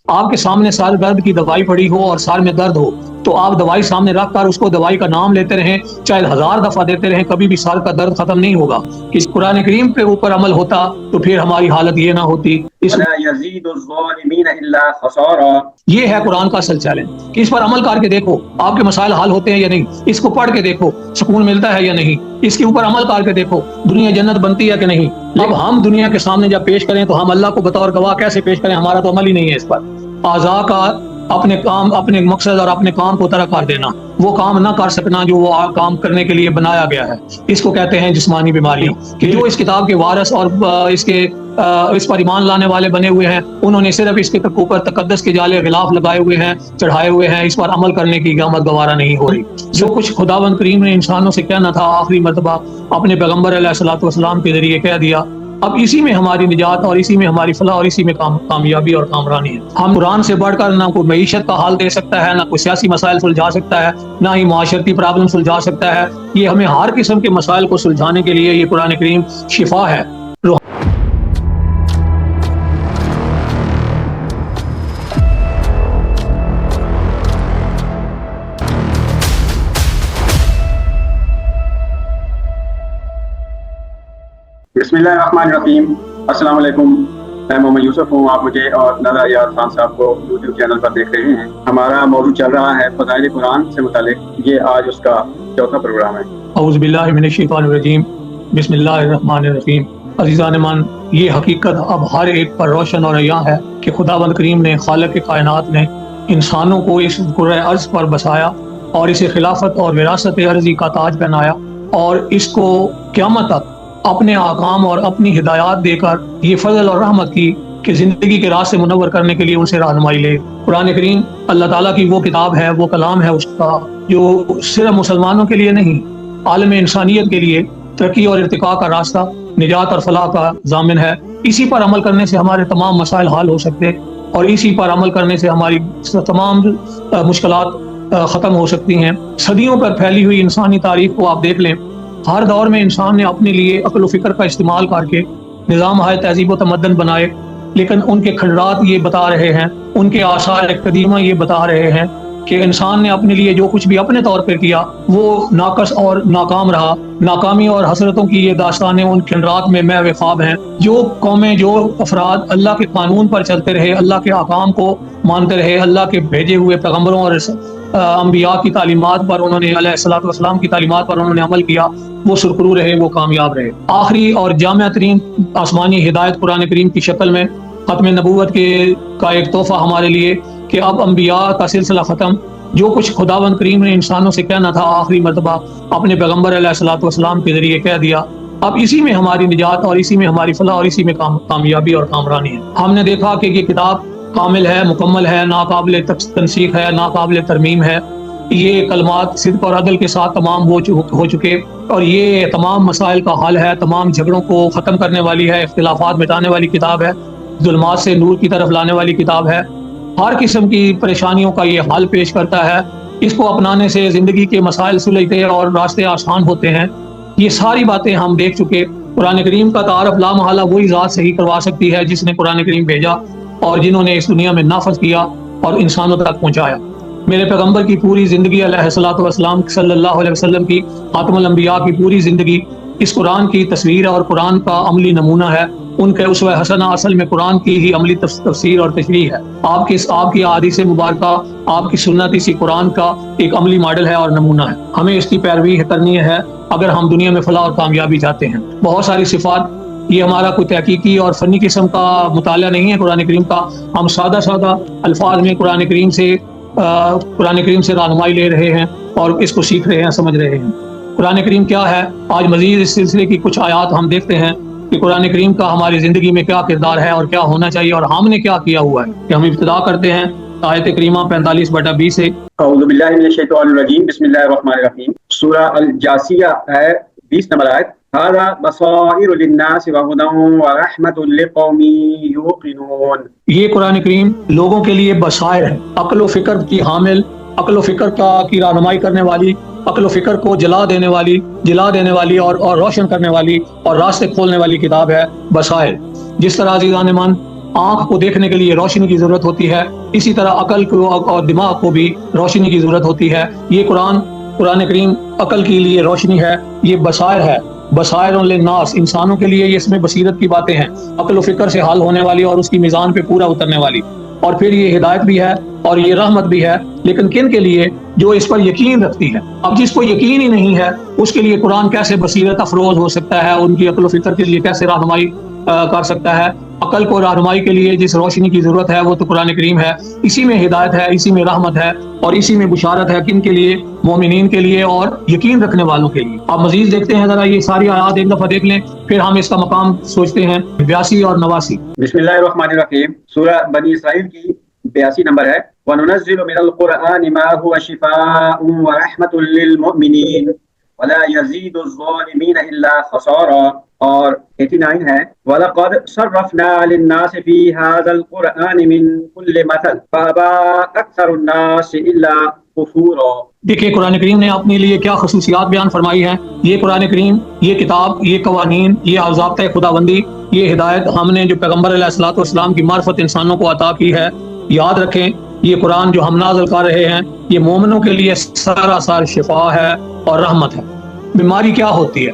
آپ کے سامنے سر درد کی دوائی پڑی ہو اور سر میں درد ہو تو آپ دوائی سامنے رکھ کر اس کو دوائی کا نام لیتے رہیں، چاہے 1000 دفعہ دیتے رہیں، کبھی بھی سر کا درد ختم نہیں ہوگا۔ اس قرآن کریم کے اوپر عمل ہوتا تو پھر ہماری حالت یہ نہ ہوتی۔ وَلَا يَزِيدُ الظَّالِمِينَ إِلَّا خَسَارًا۔ یہ ہے قرآن کا اصل چیلنج کہ اس پر عمل کر کے دیکھو آپ کے مسائل حل ہوتے ہیں یا نہیں، اس کو پڑھ کے دیکھو سکون ملتا ہے یا نہیں، اس کے اوپر عمل کر کے دیکھو دنیا جنت بنتی ہے کہ نہیں۔ اب ہم دنیا کے سامنے جب پیش کریں تو ہم اللہ کو بطور گواہ کیسے پیش کریں؟ ہمارا تو عمل ہی نہیں ہے اس پر۔ اعضاء کا اپنے کام، اپنے مقصد اور اپنے کام کو ترک کر دینا، وہ کام نہ کر سکنا جو وہ کام کرنے کے لیے بنایا گیا ہے، اس کو کہتے ہیں جسمانی بیماری۔ کہ جو اس کتاب کے وارث اور اس پر ایمان لانے والے بنے ہوئے ہیں، انہوں نے صرف اس کے اوپر تقدس کے جالے غلاف لگائے ہوئے ہیں، چڑھائے ہوئے ہیں، اس پر عمل کرنے کی قیامت گوارا نہیں ہو رہی۔ جو کچھ خداوند کریم نے انسانوں سے کہنا تھا آخری مرتبہ اپنے پیغمبر علیہ الصلوۃ والسلام کے ذریعے کہہ دیا۔ اب اسی میں ہماری نجات اور اسی میں ہماری فلاح اور اسی میں کامیابی اور کامرانی ہے۔ ہم قرآن سے بڑھ کر نہ کوئی معیشت کا حل دے سکتا ہے، نہ کوئی سیاسی مسائل سلجھا سکتا ہے، نہ ہی معاشرتی پرابلم سلجھا سکتا ہے۔ یہ ہمیں ہر قسم کے مسائل کو سلجھانے کے لیے یہ قرآن کریم شفا ہے۔ بسم اللہ الرحمن الرحیم۔ السلام علیکم، میں محمد یوسف ہوں، آپ مجھے اور نادر ایاز خان صاحب کو یوٹیوب چینل پر دیکھ رہے ہیں۔ ہمارا موضوع چل رہا ہے فضائل قرآن سے متعلق، یہ آج اس کا چوتھا پروگرام ہے۔ اعوذ باللہ من الشیطان الرجیم، بسم اللہ الرحمن الرحیم۔ عزیزان من، یہ حقیقت اب ہر ایک پر روشن اور عیاں ہے کہ خداوند کریم نے، خالق کائنات نے انسانوں کو اس کرۂ ارض پر بسایا اور اسے خلافت اور وراثت ارضی کا تاج پہنایا اور اس کو قیامت تک اپنے احکام اور اپنی ہدایات دے کر یہ فضل اور رحمت کی کہ زندگی کے راستے منور کرنے کے لیے ان سے رہنمائی لے۔ قرآن کریم اللہ تعالیٰ کی وہ کتاب ہے، وہ کلام ہے اس کا، جو صرف مسلمانوں کے لیے نہیں، عالم انسانیت کے لیے ترقی اور ارتقاء کا راستہ، نجات اور فلاح کا ضامن ہے۔ اسی پر عمل کرنے سے ہمارے تمام مسائل حل ہو سکتے اور اسی پر عمل کرنے سے ہماری تمام مشکلات ختم ہو سکتی ہیں۔ صدیوں پر پھیلی ہوئی انسانی تاریخ کو آپ دیکھ لیں، ہر دور میں انسان نے اپنے لیے عقل و فکر کا استعمال کر کے نظام ہے تہذیب و تمدن بنائے، لیکن ان کے کھنڈرات یہ بتا رہے ہیں، ان کے آثار قدیمہ یہ بتا رہے ہیں کہ انسان نے اپنے لیے جو کچھ بھی اپنے طور پر کیا وہ ناقص اور ناکام رہا۔ ناکامی اور حسرتوں کی یہ داستانیں ان کھنڈرات میں محو خواب ہیں۔ جو قومیں، جو افراد اللہ کے قانون پر چلتے رہے، اللہ کے احکام کو مانتے رہے، اللہ کے بھیجے ہوئے پیغمبروں اور انبیاء کی تعلیمات پر انہوں نے، علیہ الصلوۃ والسلام کی تعلیمات پر انہوں نے عمل کیا، وہ سرخرو رہے، وہ کامیاب رہے۔ آخری اور جامع ترین آسمانی ہدایت قرآن کریم کی شکل میں ختم نبوت کا ایک تحفہ ہمارے لیے کہ اب انبیاء کا سلسلہ ختم۔ جو کچھ خداوند کریم نے انسانوں سے کہنا تھا آخری مرتبہ اپنے پیغمبر علیہ الصلوۃ والسلام کے ذریعے کہہ دیا۔ اب اسی میں ہماری نجات اور اسی میں ہماری فلاح اور اسی میں کامیابی اور کامرانی ہے۔ ہم نے دیکھا کہ یہ کتاب کامل ہے، مکمل ہے، ناقابل تنسیخ ہے، ناقابل ترمیم ہے۔ یہ کلمات صدق اور عدل کے ساتھ تمام ہو چکے اور یہ تمام مسائل کا حل ہے، تمام جھگڑوں کو ختم کرنے والی ہے، اختلافات مٹانے والی کتاب ہے، ظلمات سے نور کی طرف لانے والی کتاب ہے، ہر قسم کی پریشانیوں کا یہ حل پیش کرتا ہے۔ اس کو اپنانے سے زندگی کے مسائل سلجھتے اور راستے آسان ہوتے ہیں۔ یہ ساری باتیں ہم دیکھ چکے۔ قرآن کریم کا تعارف لا محالہ وہی ذات صحیح کروا سکتی ہے جس نے قرآن کریم بھیجا اور جنہوں نے اس دنیا میں نافذ کیا اور انسانوں تک پہنچایا۔ میرے پیغمبر کی پوری زندگی، علیہ الصلوۃ والسلام صلی اللہ علیہ وسلم کی، خاتم الانبیاء کی پوری زندگی اس قرآن کی تصویر اور قرآن کا عملی نمونہ ہے۔ ان کے اسوہ حسنہ اصل میں قرآن کی ہی عملی تفسیر اور تشریح ہے۔ آپ کی احادیث مبارکہ، آپ کی سنت اسی قرآن کا ایک عملی ماڈل ہے اور نمونہ ہے۔ ہمیں اس کی پیروی کرنی ہے اگر ہم دنیا میں فلاح اور کامیابی چاہتے ہیں۔ بہت ساری صفات، یہ ہمارا کوئی تحقیقی اور فنی قسم کا مطالعہ نہیں ہے قرآن کریم کا۔ ہم سادہ الفاظ میں قرآن کریم سے رہنمائی لے رہے ہیں اور اس کو سیکھ رہے ہیں، سمجھ رہے ہیں۔ قرآن کریم کیا ہے؟ آج مزید اس سلسلے کی کچھ آیات ہم دیکھتے ہیں کہ قرآن کریم کا ہماری زندگی میں کیا کردار ہے اور کیا ہونا چاہیے اور ہم نے کیا کیا ہوا ہے۔ کہ ہم ابتدا کرتے ہیں آیت کریمہ 45/20 سے۔ اعوذ باللہ من الشیطان الرجیم، بسم اللہ الرحمن الرحیم۔ سورہ الجاثیہ ہے 20 نمبر آیت۔ ھذا بصائر للناس وہدی ورحمۃ لقوم یوقنون۔ یہ قرآن کریم لوگوں کے لیے بصائر ہے، عقل و فکر کی حامل، عقل و فکر کی رہنمائی کرنے والی، عقل و فکر کو جلا دینے والی اور روشن کرنے والی اور راستے کھولنے والی کتاب ہے بصائر۔ جس طرح عزیزان من، آنکھ کو دیکھنے کے لیے روشنی کی ضرورت ہوتی ہے، اسی طرح عقل کو اور دماغ کو بھی روشنی کی ضرورت ہوتی ہے. یہ قرآن کریم عقل کے لیے روشنی ہے، یہ بصائر ہے، بصائر للناس، انسانوں کے لیے اس میں بصیرت کی باتیں ہیں، عقل و فکر سے حل ہونے والی اور اس کی میزان پہ پورا اترنے والی. اور پھر یہ ہدایت بھی ہے اور یہ رحمت بھی ہے، لیکن کن کے لیے؟ جو اس پر یقین رکھتی ہے. اب جس کو یقین ہی نہیں ہے اس کے لیے قرآن کیسے بصیرت افروز ہو سکتا ہے، ان کی عقل و فکر کے لیے کیسے رہنمائی کر سکتا ہے؟ عقل کو رہنمائی کے لیے جس روشنی کی ضرورت ہے وہ تو قرآن کریم ہے. اسی میں ہدایت ہے، اسی میں رحمت ہے اور اسی میں بشارت ہے. کن کے لیے؟ مومنین کے لیے اور یقین رکھنے والوں کے لیے. آپ مزید دیکھتے ہیں ذرا یہ ساری آیات ایک دفعہ دیکھ لیں، پھر ہم اس کا مقام سوچتے ہیں. 82 اور 89. بسم اللہ الرحمن الرحیم. سورہ بنی اسرائیل کی 82 نمبر ہے. وَنُنَزِّلُ مِنَ الْقُرْآنِ مَا هُوَ شِفَاءٌ وَرَحْمَةٌ لِّلْمُؤْمِنِينَ وَلَا يَزِيدُ الظَّالِمِينَ إِلَّا خَسَارًا. اور 89 ہے. وَلَقَدْ صَرَّفْنَا لِلنَّاسِ فِي هَذَا الْقُرْآنِ مِنْ كُلِّ مَثَلٍ فَأَبَىٰ أَكْثَرُ النَّاسِ إِلَّا كُفُورًا. دیکھیے قرآن کریم نے اپنے لیے کیا خصوصیات بیان فرمائی ہیں. یہ قرآن کریم، یہ کتاب، یہ قوانین، یہ ضابطۂ خداوندی، یہ ہدایت ہم نے جو پیغمبر علیہ الصلوۃ والسلام کی معرفت انسانوں کو عطا کی ہے. یاد رکھیں یہ قرآن جو ہم نازل کر رہے ہیں یہ مومنوں کے لیے سراسر شفا ہے اور رحمت ہے. بیماری کیا ہوتی ہے؟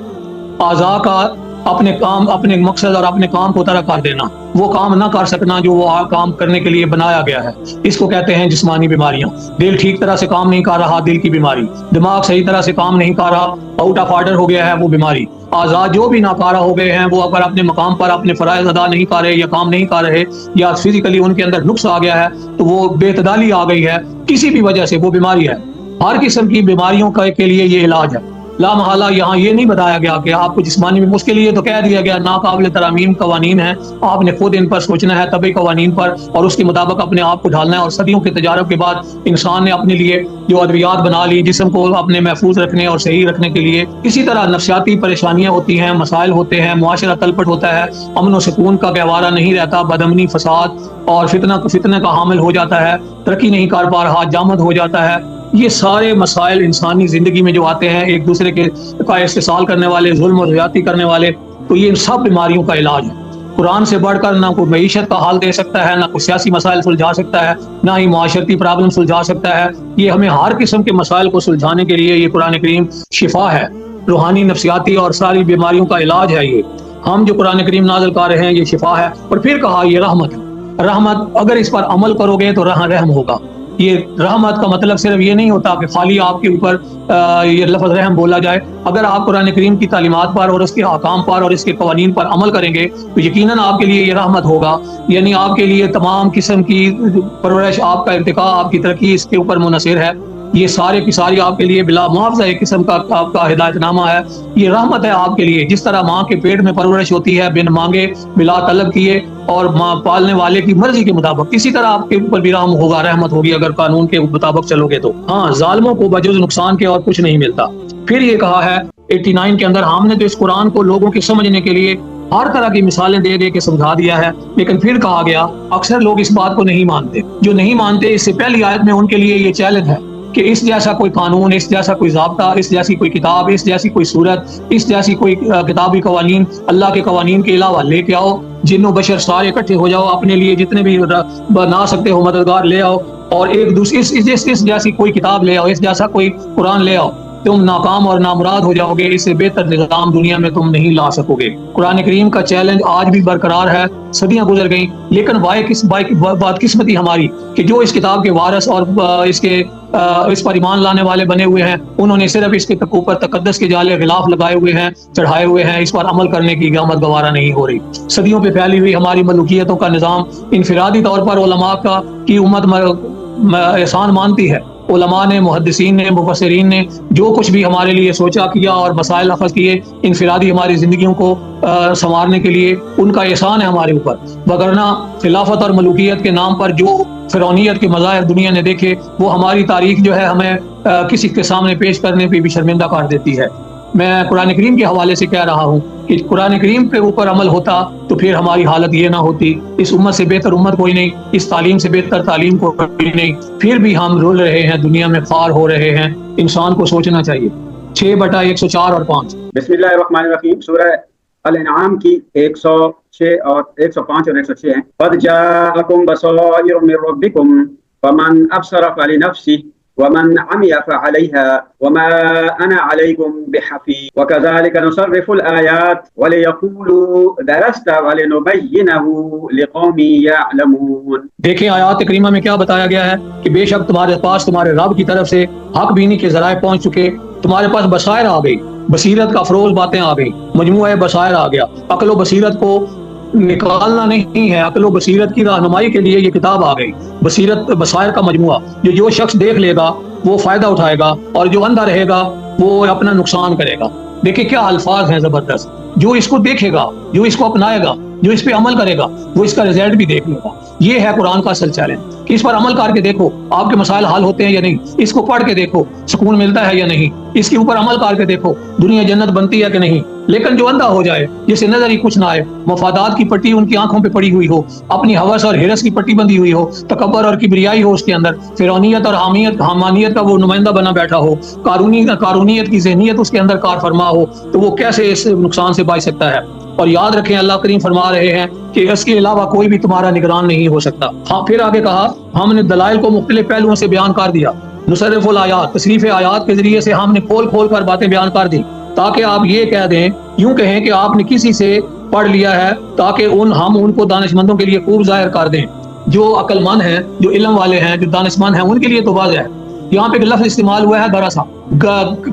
اعضاء کا اپنے کام، اپنے مقصد اور اپنے کام کو ترک کر دینا، وہ کام نہ کر سکنا جو وہ کام کرنے کے لیے بنایا گیا ہے. اس کو کہتے ہیں جسمانی بیماریاں. دل ٹھیک طرح سے کام نہیں کر رہا، دل کی بیماری. دماغ صحیح طرح سے کام نہیں کر رہا، آؤٹ آف آرڈر ہو گیا ہے، وہ بیماری. اعضاء جو بھی ناکارہ ہو گئے ہیں، وہ اگر اپنے مقام پر اپنے فرائض ادا نہیں کر رہے یا کام نہیں کر رہے یا فزیکلی ان کے اندر نقص آ گیا ہے تو وہ بے اعتدالی آ گئی ہے، کسی بھی وجہ سے وہ بیماری ہے. ہر قسم کی بیماریوں کے لیے یہ علاج ہے. لا محالہ یہاں یہ نہیں بتایا گیا کہ آپ کو جسمانی اس کے لیے تو کہہ دیا گیا ناقابل ترمیم قوانین ہیں، آپ نے خود ان پر سوچنا ہے، طبی قوانین پر، اور اس کے مطابق اپنے آپ کو ڈھالنا ہے. اور صدیوں کے تجارب کے بعد انسان نے اپنے لیے جو ادویات بنا لی جسم کو اپنے محفوظ رکھنے اور صحیح رکھنے کے لیے. اسی طرح نفسیاتی پریشانیاں ہوتی ہیں، مسائل ہوتے ہیں، معاشرہ تلپٹ ہوتا ہے، امن و سکون کا گہوارہ نہیں رہتا، بدامنی، فساد اور فتنہ کا حامل ہو جاتا ہے، ترقی نہیں کر پا رہا، جامد ہو جاتا ہے. یہ سارے مسائل انسانی زندگی میں جو آتے ہیں، ایک دوسرے کا استحصال کرنے والے، ظلم و زیادتی کرنے والے، تو یہ سب بیماریوں کا علاج ہے. قرآن سے بڑھ کر نہ کوئی معیشت کا حال دے سکتا ہے، نہ کوئی سیاسی مسائل سلجھا سکتا ہے، نہ ہی معاشرتی پرابلم سلجھا سکتا ہے. یہ ہمیں ہر قسم کے مسائل کو سلجھانے کے لیے یہ قرآن کریم شفا ہے، روحانی، نفسیاتی اور ساری بیماریوں کا علاج ہے. یہ ہم جو قرآن کریم نازل کر رہے ہیں یہ شفا ہے. اور پھر کہا یہ رحمت ہے. رحمت اگر اس پر عمل کرو گے تو رحم ہوگا. یہ رحمت کا مطلب صرف یہ نہیں ہوتا کہ خالی آپ کے اوپر یہ لفظ رحم بولا جائے. اگر آپ قرآن کریم کی تعلیمات پر اور اس کے احکام پر اور اس کے قوانین پر عمل کریں گے تو یقیناً آپ کے لیے یہ رحمت ہوگا. یعنی آپ کے لیے تمام قسم کی پرورش، آپ کا ارتقاء، آپ کی ترقی اس کے اوپر منحصر ہے. یہ سارے کی ساری آپ کے لیے بلا معاوضہ ایک قسم کا آپ کا ہدایت نامہ ہے. یہ رحمت ہے آپ کے لیے. جس طرح ماں کے پیٹ میں پرورش ہوتی ہے بن مانگے، بلا طلب کیے اور ماں پالنے والے کی مرضی کے مطابق، اسی طرح آپ کے اوپر بھی رحم ہوگا، رحمت ہوگی اگر قانون کے مطابق چلو گے تو. ہاں، ظالموں کو بجز نقصان کے اور کچھ نہیں ملتا. پھر یہ کہا ہے 89 کے اندر، ہم نے تو اس قرآن کو لوگوں کے سمجھنے کے لیے ہر طرح کی مثالیں دے دے کے سمجھا دیا ہے. لیکن پھر کہا گیا اکثر لوگ اس بات کو نہیں مانتے. جو نہیں مانتے، اس سے پہلی آیت میں ان کے لیے یہ چیلنج ہے کہ اس جیسا کوئی قانون، اس جیسا کوئی ضابطہ، اس جیسی کوئی کتاب، اس جیسی کوئی صورت، اس جیسی کوئی کتابی قوانین اللہ کے قوانین کے علاوہ لے کے آؤ. جن و بشر سارے اکٹھے ہو جاؤ، اپنے لیے جتنے بھی بنا سکتے ہو مددگار لے آؤ، اور ایک دوسرے اس جیسی کوئی کتاب لے آؤ، اس جیسا کوئی قرآن لے آؤ. تم ناکام اور نامراد ہو جاؤ گے. اس سے بہتر نظام دنیا میں تم نہیں لا سکو گے. قرآن کریم کا چیلنج آج بھی برقرار ہے. صدیاں گزر گئیں، لیکن بدقسمتی ہماری کہ جو اس کتاب کے وارث اور اس پر ایمان لانے والے بنے ہوئے ہیں، انہوں نے صرف اس کے اوپر تقدس کے جالے غلاف لگائے ہوئے ہیں، چڑھائے ہوئے ہیں. اس پر عمل کرنے کی آمد گوارا نہیں ہو رہی. صدیوں پہ پھیلی ہوئی ہماری ملوکیتوں کا نظام انفرادی طور پر علماء کی امت احسان مانتی ہے. علماء نے، محدثین نے، مفسرین نے جو کچھ بھی ہمارے لیے سوچا کیا اور مسائل اخذ کیے انفرادی ہماری زندگیوں کو سنوارنے کے لیے، ان کا احسان ہے ہمارے اوپر. وگرنہ خلافت اور ملوکیت کے نام پر جو فرعونیت کے مظاہر دنیا نے دیکھے، وہ ہماری تاریخ جو ہے ہمیں کسی کے سامنے پیش کرنے پہ بھی شرمندہ کر دیتی ہے. میں قرآن کریم کے حوالے سے کہہ رہا ہوں کہ قرآن کریم کے اوپر عمل ہوتا تو پھر ہماری حالت یہ نہ ہوتی. اس امت سے بہتر امت کوئی نہیں، اس تعلیم سے بہتر تعلیم کوئی نہیں. پھر بھی ہم رول رہے ہیں، دنیا میں خوار ہو رہے ہیں. انسان کو سوچنا چاہیے. 6/104 اور 5. بسم اللہ الرحمن الرحیم. سورہ الانعام کی 106 اور 105 اور 106 ہیں. قد جاءکم بصائر من ربکم فمن ابصر فلنفسه ومن عمي فعليها وما أنا عليكم بحفيظ وكذلك نصرف الآيات وليقولوا درست ولنبينه لقوم يعلمون. دیکھیں آیات کریمہ میں کیا بتایا گیا ہے کہ بے شک تمہارے پاس تمہارے رب کی طرف سے حق بینی کے ذرائع پہنچ چکے، تمہارے پاس بصائر آ گئی، بصیرت کا افروز باتیں آ گئی، مجموعہ بصائر آ گیا. عقل و بصیرت کو نکالنا نہیں ہے، عقل و بصیرت کی رہنمائی کے لیے یہ کتاب آ گئی، بصیرت بصائر کا مجموعہ. جو شخص دیکھ لے گا وہ فائدہ اٹھائے گا، اور جو اندھا رہے گا وہ اپنا نقصان کرے گا. دیکھیں کیا الفاظ ہیں زبردست. جو اس کو دیکھے گا، جو اس کو اپنائے گا، جو اس پہ عمل کرے گا، وہ اس کا رزلٹ بھی دیکھ لے گا. یہ ہے قرآن کا اصل چیلنج کہ اس پر عمل کر کے دیکھو آپ کے مسائل حل ہوتے ہیں یا نہیں، اس کو پڑھ کے دیکھو سکون ملتا ہے یا نہیں، اس کے اوپر عمل کر کے دیکھو دنیا جنت بنتی ہے کہ نہیں. لیکن جو اندھا ہو جائے، جسے نظر ہی کچھ نہ آئے، مفادات کی پٹی ان کی آنکھوں پہ پڑی ہوئی ہو، اپنی ہوس اور ہرس کی پٹی بندھی ہوئی ہو، تکبر اور کبریائی ہو اس کے اندر، فرعونیت اور حامانیت کا وہ نمائندہ بنا بیٹھا ہو، قارونیت کی ذہنیت اس کے اندر کار فرما ہو، تو وہ کیسے اس نقصان سے بچ سکتا ہے. اور یاد رکھیں اللہ کریم فرما رہے ہیں کہ اس کے علاوہ کوئی بھی تمہارا نگران نہیں ہو سکتا. ہاں پھر آگے کہا ہم نے دلائل کو مختلف پہلوؤں سے بیان کر دیا. نصرف الآیات، تصریف آیات کے ذریعے سے ہم نے کھول کھول کر باتیں بیان کر دی تاکہ آپ یہ کہہ دیں، یوں کہیں کہ آپ نے کسی سے پڑھ لیا ہے، تاکہ ہم ان کو دانش مندوں کے لیے خوب ظاہر کر دیں. جو عقل مند ہیں، جو علم والے ہیں، جو دانش مند ہیں، ان کے لیے تو واضح ہے. یہاں پہ ایک لفظ استعمال ہوا ہے دراسا.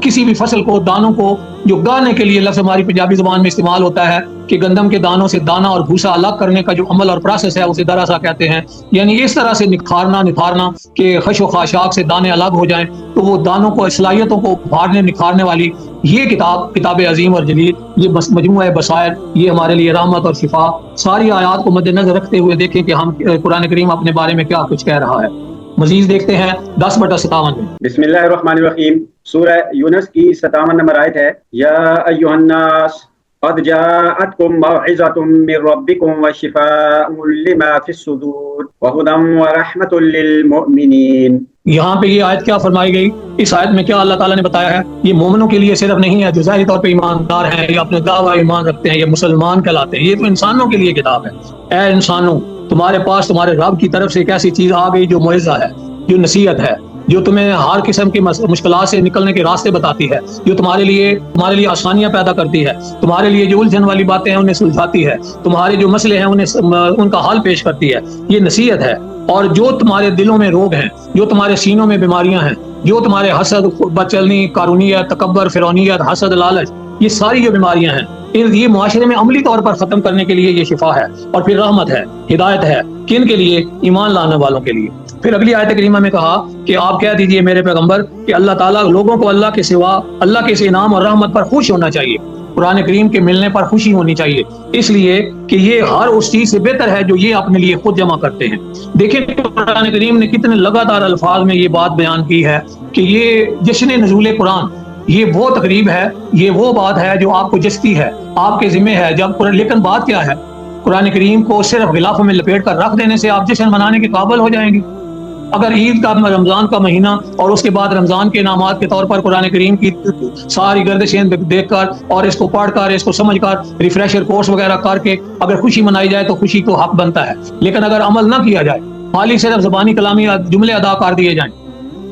کسی بھی فصل کو، دانوں کو جو گانے کے لیے لفظ ہماری پنجابی زبان میں استعمال ہوتا ہے کہ گندم کے دانوں سے دانا اور بھوسا الگ کرنے کا جو عمل اور پروسیس ہے اسے دراسا کہتے ہیں. یعنی اس طرح سے نکھارنا کہ خش و خاشاک سے دانے الگ ہو جائیں، تو وہ دانوں کو، صلاحیتوں کو نکھارنے والی یہ کتاب عظیم اور جلیل، یہ مجموعہ بصائر، یہ ہمارے لیے رحمت اور شفا. ساری آیات کو مد نظر رکھتے ہوئے دیکھیں کہ ہم قرآن کریم اپنے بارے میں کیا کچھ کہہ رہا ہے. مزید دیکھتے ہیں 10/57 میں. بسم اللہ الرحمن الرحیم. سورہ یونس کی 57 نمبر آیت ہے. یا ایھا الناس قد جاءتکم موعظۃ من ربکم وشفاء لما فی الصدور وہدی ورحمۃ للمؤمنین. یہاں پہ یہ آیت کیا فرمائی گئی؟ اس آیت میں کیا اللہ تعالیٰ نے بتایا ہے؟ یہ مومنوں کے لیے صرف نہیں ہے جو ظاہری طور پہ ایماندار ہیں یا اپنے دعویٰ ایمان رکھتے ہیں یا مسلمان کہلاتے ہیں. یہ تو انسانوں کے لیے کتاب ہے. اے انسانوں، تمہارے پاس تمہارے رب کی طرف سے ایک ایسی چیز آ گئی جو معجزہ ہے، جو نصیحت ہے، جو تمہیں ہر قسم کی مشکلات سے نکلنے کے راستے بتاتی ہے، جو تمہارے لیے آسانیاں پیدا کرتی ہے، تمہارے لیے جو الجھن والی باتیں ہیں انہیں سلجھاتی ہے، تمہارے جو مسئلے ہیں ان کا حل پیش کرتی ہے. یہ نصیحت ہے. اور جو تمہارے دلوں میں روگ ہیں، جو تمہارے سینوں میں بیماریاں ہیں، جو تمہارے حسد، بدچلنی، قارونیت، تکبر، فرعونیت، حسد، لالچ، یہ ساری جو بیماریاں ہیں، یہ معاشرے میں عملی طور پر ختم کرنے کے لیے یہ شفا ہے، اور پھر رحمت ہے، ہدایت ہے. کن کے لیے؟ ایمان لانے والوں کے لیے. پھر اگلی آیت کریمہ میں کہا کہ آپ کہہ دیجئے میرے پیغمبر کہ اللہ تعالیٰ لوگوں کو اللہ کے سوا اللہ کے اس انعام اور رحمت پر خوش ہونا چاہیے. قرآن کریم کے ملنے پر خوشی ہونی چاہیے، اس لیے کہ یہ ہر اس چیز سے بہتر ہے جو یہ اپنے لیے خود جمع کرتے ہیں. دیکھیں قرآن کریم نے کتنے لگاتار الفاظ میں یہ بات بیان کی ہے کہ یہ جشن نزول قرآن، یہ وہ تقریب ہے، یہ وہ بات ہے جو آپ کو جستی ہے، آپ کے ذمہ ہے. لیکن بات کیا ہے؟ قرآن کریم کو صرف غلافوں میں لپیٹ کر رکھ دینے سے آپ جشن منانے کے قابل ہو جائیں گے؟ اگر عید کا، رمضان کا مہینہ اور اس کے بعد رمضان کے انعامات کے طور پر قرآن کریم کی ساری گردشیں دیکھ کر اور اس کو پڑھ کر، اس کو سمجھ کر، ریفریشر کورس وغیرہ کر کے اگر خوشی منائی جائے تو خوشی تو حق بنتا ہے. لیکن اگر عمل نہ کیا جائے، خالی صرف زبانی کلامی جملے ادا کر دیے جائیں،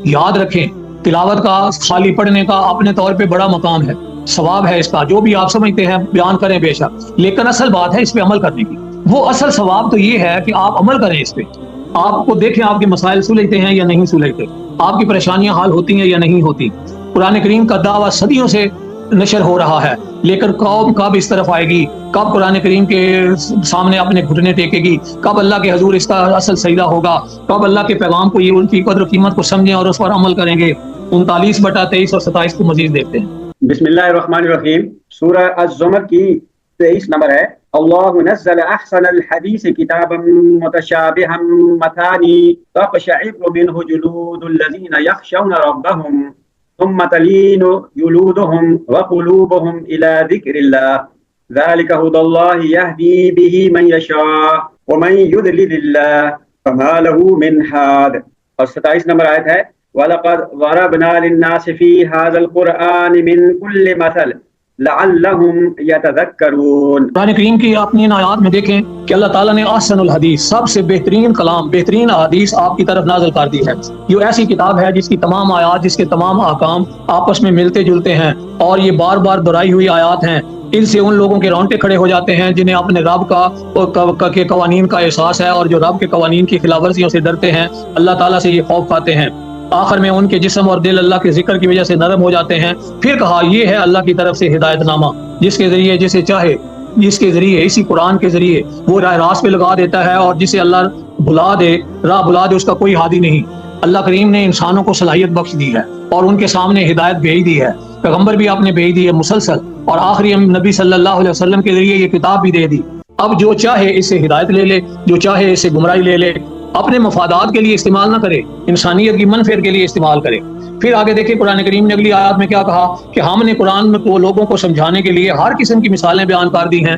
یاد رکھیں تلاوت کا، خالی پڑھنے کا اپنے طور پہ بڑا مقام ہے، ثواب ہے اس کا، جو بھی آپ سمجھتے ہیں بیان کریں بے شک، لیکن اصل بات ہے اس پہ عمل کرنے کی. وہ اصل ثواب تو یہ ہے کہ آپ عمل کریں اس پہ. آپ کو دیکھیں آپ کے مسائل سلجھتے ہیں یا نہیں سلجھتے، آپ کی پریشانیاں حل ہوتی ہیں یا نہیں ہوتی. قرآن کریم کا دعویٰ صدیوں سے نشر ہو رہا ہے، لیکن قوم کب اس طرف آئے گی، کب قرآن کریم کے سامنے اپنے گھٹنے ٹیکے گی، کب اللہ کے حضور اس کا اصل سجدہ ہوگا، کب اللہ کے پیغام کو، یہ ان کی قدر و قیمت کو سمجھیں اور اس پر عمل کریں گے. 39/23 اور 27 کو مزید دیکھتے ہیں. بسم اللہ الرحمن الرحیم. سورہ الزمر کی 23 نمبر ہے. اللہ نزل احسن الحدیث کتابا متشابہا مثانی تقشعر منہ جلود الذین یخشون ربهم ثم تلین جلودهم وقلوبهم الى ذکر اللہ ذلك هدى اللہ یہدی به من یشاء ومن یضلل اللہ فما له من ہاد. اور 27 نمبر آیت ہے. وَلَقَدْ ضَرَبْنَا لِلنَّاسِ فِي هَذَا الْقُرْآنِ مِنْ كُلِّ مَثَلٍ لعلهم يتذكرون۔ قرآن کریم کی اپنی ان آیات میں دیکھیں کہ اللہ تعالیٰ نے احسن الحدیث، سب سے بہترین کلام، بہترین احادیث آپ کی طرف نازل کر دی ہے۔ یہ ایسی کتاب ہے جس کی تمام آیات، جس کے تمام احکام آپس میں ملتے جلتے ہیں، اور یہ بار بار دہرائی ہوئی آیات ہیں۔ ان سے ان لوگوں کے رونگٹے کھڑے ہو جاتے ہیں جنہیں اپنے رب کے قوانین کا احساس ہے، اور جو رب کے قوانین کی خلاف ورزیوں سے ڈرتے ہیں، اللہ تعالیٰ سے یہ خوف کھاتے ہیں۔ آخر میں ان کے جسم اور دل اللہ کے ذکر کی وجہ سے نرم ہو جاتے ہیں۔ پھر کہا یہ ہے اللہ کی طرف سے ہدایت نامہ، جس کے ذریعے جسے چاہے، جس کے ذریعے، اسی قرآن کے ذریعے وہ راہ راست پہ لگا دیتا ہے، اور جسے اللہ بلا دے، راہ بلا دے، اس کا کوئی ہادی نہیں۔ اللہ کریم نے انسانوں کو صلاحیت بخش دی ہے اور ان کے سامنے ہدایت بھیج دی ہے، پیغمبر بھی آپ نے بھیج دی ہے مسلسل، اور آخری نبی صلی اللہ علیہ وسلم کے ذریعے یہ کتاب بھی دے دی۔ اب جو چاہے اس سے ہدایت لے لے، جو چاہے اس سے گمراہی لے لے، اپنے مفادات کے لیے استعمال نہ کرے، انسانیت کی منفعت کے لیے استعمال کرے۔ پھر آگے دیکھیں قرآن کریم نے اگلی آیات میں کیا کہا کہ ہم نے قرآن میں کو لوگوں کو سمجھانے کے لیے ہر قسم کی مثالیں بیان کر دی ہیں،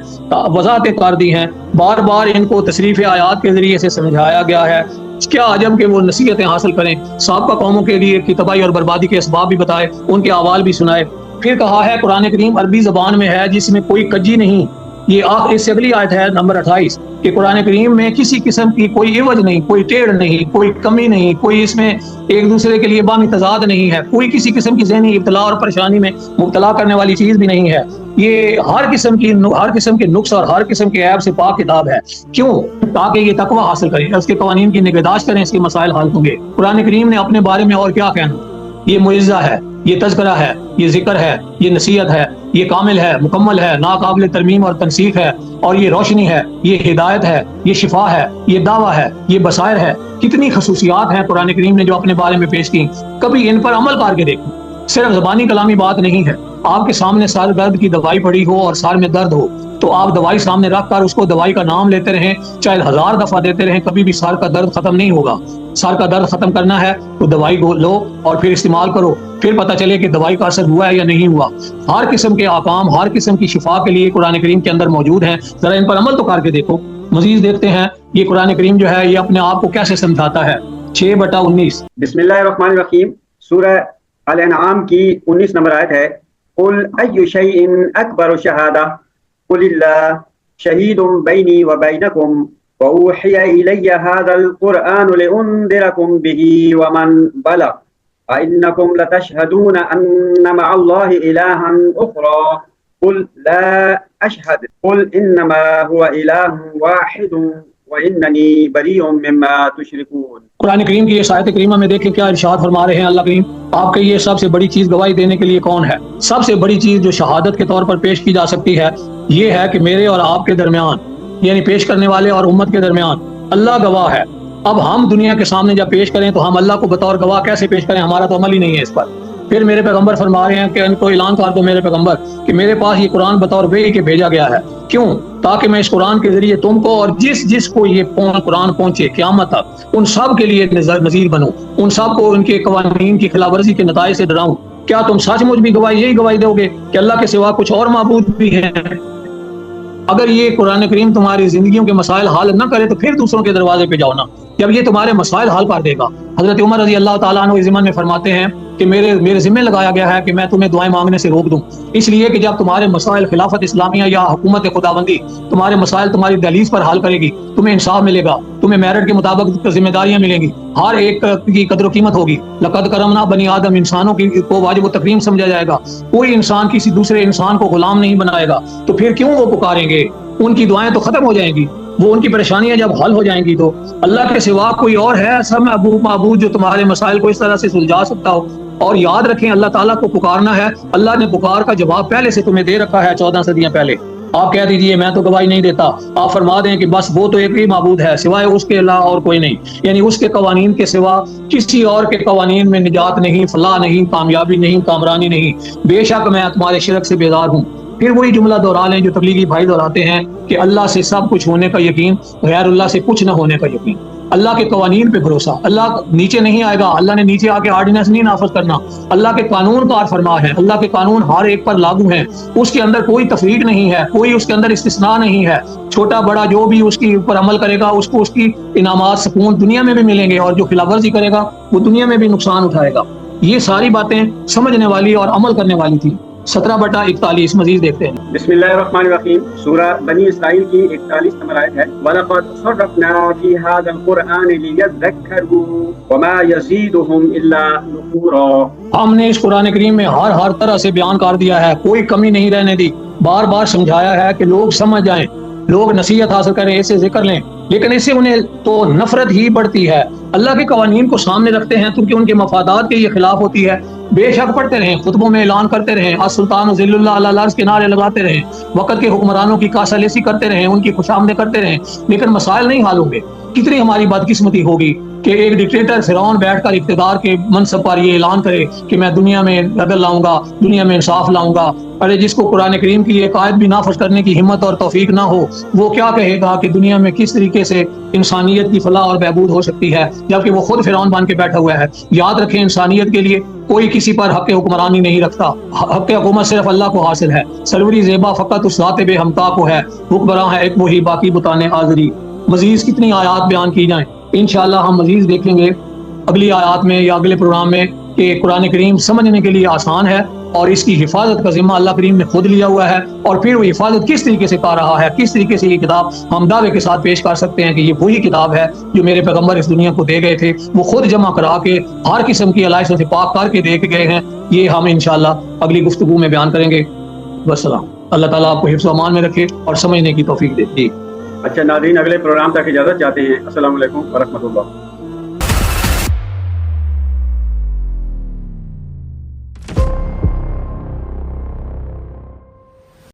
وضاحتیں کر دی ہیں، بار بار ان کو تصریف آیات کے ذریعے سے سمجھایا گیا ہے۔ کیا عجب کہ وہ نصیحتیں حاصل کریں، سابقہ قوموں کے لیے کی تباہی اور بربادی کے اسباب بھی بتائے، ان کے احوال بھی سنائے۔ پھر کہا ہے قرآن کریم عربی زبان میں ہے جس میں کوئی کجی نہیں۔ یہ اس سے اگلی آیت ہے نمبر 28 کہ قرآن کریم میں کسی قسم کی کوئی عوج نہیں، کوئی ٹیڑھ نہیں، کوئی کمی نہیں، کوئی اس میں ایک دوسرے کے لیے باہمی تضاد نہیں ہے، کوئی کسی قسم کی ذہنی ابتلا اور پریشانی میں مبتلا کرنے والی چیز بھی نہیں ہے۔ یہ ہر قسم کے نقص اور ہر قسم کے عیب سے پاک کتاب ہے۔ کیوں؟ تاکہ یہ تقوی حاصل کریں، اس کے قوانین کی نگہداشت کریں، اس کے مسائل حل ہوں گے۔ قرآن کریم نے اپنے بارے میں اور کیا کہنا؟ یہ معجزہ ہے، یہ تذکرہ ہے، یہ ذکر ہے، یہ نصیحت ہے، یہ کامل ہے، مکمل ہے، ناقابل ترمیم اور تنسیخ ہے، اور یہ روشنی ہے، یہ ہدایت ہے، یہ شفا ہے، یہ دعویٰ ہے، یہ بصائر ہے۔ کتنی خصوصیات ہیں قرآن کریم نے جو اپنے بارے میں پیش کی، کبھی ان پر عمل کر کے دیکھیں۔ صرف زبانی کلامی بات نہیں ہے۔ آپ کے سامنے سر درد کی دوائی پڑی ہو اور سر میں درد ہو تو آپ دوائی سامنے رکھ کر اس کو دوائی کا نام لیتے رہیں، چاہے 1000 دفعہ دیتے رہیں، کبھی بھی سر کا درد ختم نہیں ہوگا۔ سر کا درد ختم کرنا ہے تو دوائی لو اور پھر استعمال کرو، پھر پتہ چلے کہ دوائی کا اثر ہوا ہے یا نہیں ہوا۔ ہر قسم کے احکام، ہر قسم کی شفا کے لیے قرآن کریم کے اندر موجود ہیں، ذرا ان پر عمل تو کر کے دیکھو۔ مزید دیکھتے ہیں یہ قرآن کریم جو ہے یہ اپنے آپ کو کیسے سمجھاتا ہے۔ 6/19 بسم اللہ الرحمن الرحیم، سورہ الانعام کی 19 نمبر آیت ہے۔ قل ای شیء اکبر شہادہ قل اللہ شہید بینی و بینکم وأوحی الی هذا القرآن لأنذرکم به ومن بلغ أئنکم لتشهدون أن مع الله إلها أخرى قل لا أشهد قل إنما هو إله واحد وإننی بریء مما تشرکون۔ قرآن کریم کی یہ آیت کریمہ میں دیکھیں کیا ارشاد فرما رہے ہیں اللہ کریم، آپ کے یہ سب سے بڑی چیز گواہی دینے کے لیے کون ہے؟ سب سے بڑی چیز جو شہادت کے طور پر پیش کی جا سکتی ہے یہ ہے کہ میرے اور آپ کے درمیان، یعنی پیش کرنے والے اور امت کے درمیان اللہ گواہ ہے۔ اب ہم دنیا کے سامنے جب پیش کریں تو ہم اللہ کو بطور گواہ کیسے پیش کریں؟ ہمارا تو عمل ہی نہیں ہے اس پر۔ پھر میرے پیغمبر فرما رہے ہیں کہ ان کو اعلان کر دو میرے پیغمبر کہ میرے پاس یہ قرآن بطور وحی کے بھیجا گیا ہے۔ کیوں؟ تاکہ میں اس قرآن کے ذریعے تم کو اور جس کو یہ قرآن پہنچے قیامت تک ان سب کے لیے نذیر بنوں، ان سب کو ان کے قوانین کی خلاف ورزی کے نتائج سے ڈراؤں۔ کیا تم سچ مچ بھی یہی گواہی دو گے کہ اللہ کے سوا کچھ اور معبود بھی ہیں؟ اگر یہ قرآن کریم تمہاری زندگیوں کے مسائل حل نہ کرے تو پھر دوسروں کے دروازے پہ جاؤ نا، جب یہ تمہارے مسائل حل کر دے گا۔ حضرت عمر رضی اللہ تعالیٰ عنہ اس ضمن میں فرماتے ہیں کہ میرے ذمہ لگایا گیا ہے کہ میں تمہیں دعائیں مانگنے سے روک دوں، اس لیے کہ جب تمہارے مسائل خلافت اسلامیہ یا حکومت خداوندی تمہارے مسائل تمہاری دہلیز پر حل کرے گی، تمہیں انصاف ملے گا، تمہیں میرٹ کے مطابق ذمہ داریاں ملیں گی، ہر ایک کی قدر و قیمت ہوگی۔ لقد کرمنا بنی آدم، انسانوں کو واجب و تکریم سمجھا جائے گا، کوئی انسان کسی دوسرے انسان کو غلام نہیں بنائے گا، تو پھر کیوں وہ پکاریں گے؟ ان کی دعائیں تو ختم ہو جائیں گی، وہ ان کی پریشانیاں جب حل ہو جائیں گی تو اللہ کے سوا کوئی اور ہے ایسا معبود جو تمہارے مسائل کو اس طرح سے سلجھا سکتا ہو؟ اور یاد رکھیں اللہ تعالیٰ کو پکارنا ہے، اللہ نے پکار کا جواب پہلے سے تمہیں دے رکھا ہے 14 صدیاں پہلے۔ آپ کہہ دیجئے میں تو گواہی نہیں دیتا، آپ فرما دیں کہ بس وہ تو ایک ہی معبود ہے سوائے اس کے علاوہ اور کوئی نہیں، یعنی اس کے قوانین کے سوا کسی اور کے قوانین میں نجات نہیں، فلاح نہیں، کامیابی نہیں، کامرانی نہیں، بے شک میں تمہارے شرک سے بیزار ہوں۔ پھر وہی جملہ دہرا لیں جو تبلیغی بھائی دہراتے ہیں کہ اللہ سے سب کچھ ہونے کا یقین، غیر اللہ سے کچھ نہ ہونے کا یقین۔ اللہ کے قوانین پہ بھروسہ، اللہ نیچے نہیں آئے گا، اللہ نے نیچے آ کے آرڈیننس نہیں نافذ کرنا، اللہ کے قانون کار فرما ہے، اللہ کے قانون ہر ایک پر لاگو ہیں، اس کے اندر کوئی تفریق نہیں ہے، کوئی اس کے اندر استثناء نہیں ہے، چھوٹا بڑا جو بھی اس کے اوپر عمل کرے گا اس کو اس کی انعامات سکون دنیا میں بھی ملیں گے، اور جو خلاف ورزی کرے گا وہ دنیا میں بھی نقصان اٹھائے گا۔ یہ ساری باتیں سمجھنے والی اور عمل کرنے والی تھی۔ 17/41 مزید دیکھتے ہیں۔ بسم اللہ الرحمن الرحیم، سورہ بنی اسرائیل کی 41 نمبر آیت ہے، وَلَقَدْ صَرَّفْنَا فِي هَذَا الْقُرْآنِ لِيَذَّكَّرُوا وَمَا يَزِيدُهُمْ إِلَّا نُفُورًا۔ ہم نے اس قرآن کریم میں ہر طرح سے بیان کر دیا ہے، کوئی کمی نہیں رہنے دی، بار بار سمجھایا ہے کہ لوگ سمجھ جائیں، لوگ نصیحت حاصل کریں، اسے ذکر لیں، لیکن اس سے انہیں تو نفرت ہی بڑھتی ہے۔ اللہ کے قوانین کو سامنے رکھتے ہیں کیونکہ ان کے مفادات کے یہ خلاف ہوتی ہے، بے شک پڑھتے رہیں، خطبوں میں اعلان کرتے رہیں، السلطان ذل اللہ علی العرش کے نعرے لگاتے رہیں، وقت کے حکمرانوں کی کاسہ لیسی کرتے رہیں، ان کی خوشامدیں کرتے رہیں، لیکن مسائل نہیں حل ہوں گے۔ کتنی ہماری بدقسمتی ہوگی کہ ایک ڈکٹیٹر فرعون بیٹھ کر اقتدار کے منصب پر یہ اعلان کرے کہ میں دنیا میں عدل لاؤں گا، دنیا میں انصاف لاؤں گا، ارے جس کو قرآن کریم کی ایک آیت بھی نافذ کرنے کی ہمت اور توفیق نہ ہو، وہ کیا کہے گا کہ دنیا میں کس طریقے سے انسانیت کی فلاح اور بہبود ہو سکتی ہے، جبکہ وہ خود فرعون بن کے بیٹھا ہوا ہے۔ یاد رکھیں، انسانیت کے لیے کوئی کسی پر حق حکمرانی نہیں رکھتا، حق حکومت صرف اللہ کو حاصل ہے، سروری زیبا فقط اس ذات بے ہمتا کو ہے، حکمراں ہے ایک وہی، باقی بتانے آزری۔ مزید کتنی آیات بیان کی جائیں، انشاءاللہ ہم مزید دیکھیں گے اگلی آیات میں یا اگلے پروگرام میں کہ قرآن کریم سمجھنے کے لیے آسان ہے اور اس کی حفاظت کا ذمہ اللہ کریم نے خود لیا ہوا ہے، اور پھر وہ حفاظت کس طریقے سے کر رہا ہے، کس طریقے سے یہ کتاب ہم دعوے کے ساتھ پیش کر سکتے ہیں کہ یہ وہی کتاب ہے جو میرے پیغمبر اس دنیا کو دے گئے تھے، وہ خود جمع کرا کے ہر قسم کی علائشوں سے پاک کر کے دے کے گئے ہیں۔ یہ ہم انشاءاللہ اگلی گفتگو میں بیان کریں گے۔ والسلام۔ اللہ تعالیٰ آپ کو حفظ و امان میں رکھے اور سمجھنے کی توفیق دے۔ جی اچھا ناظرین، اگلے پروگرام تک اجازت چاہتے ہیں۔ السلام علیکم ورحمۃ اللہ۔